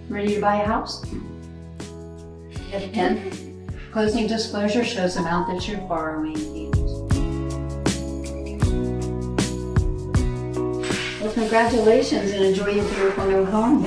Ready to buy a house? And closing disclosure shows the amount that you're borrowing. Well, congratulations and enjoy your beautiful new home.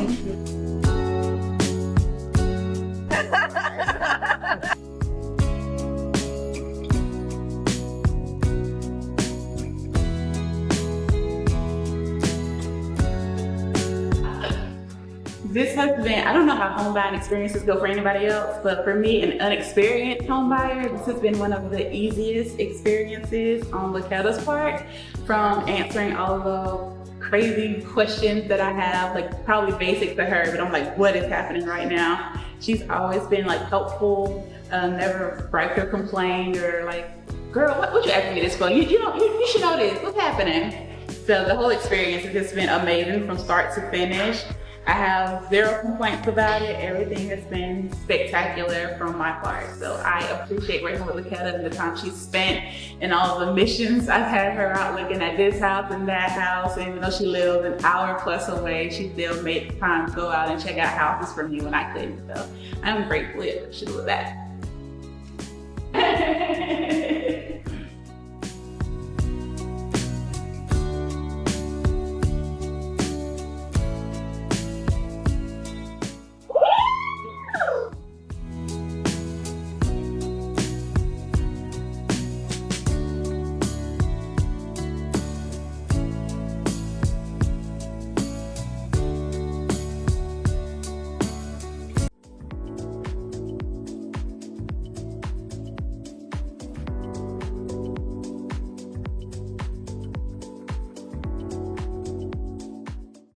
This has been, I don't know how home buying experiences go for anybody else, but for me, an unexperienced home buyer, this has been one of the easiest experiences on Letta's part, from answering all of the crazy questions that I have, like probably basic to her, but I'm like, what is happening right now? She's always been like helpful, never griped or complained or like, girl, what you asking me this for? You should know this, what's happening? So the whole experience has just been amazing from start to finish. I have zero complaints about it. Everything has been spectacular from my part. So I appreciate working with Letta and the time she's spent and all the missions I've had her out looking at this house and that house. And even though she lives an hour plus away, she still made time to go out and check out houses for me when I couldn't. So I'm grateful for that.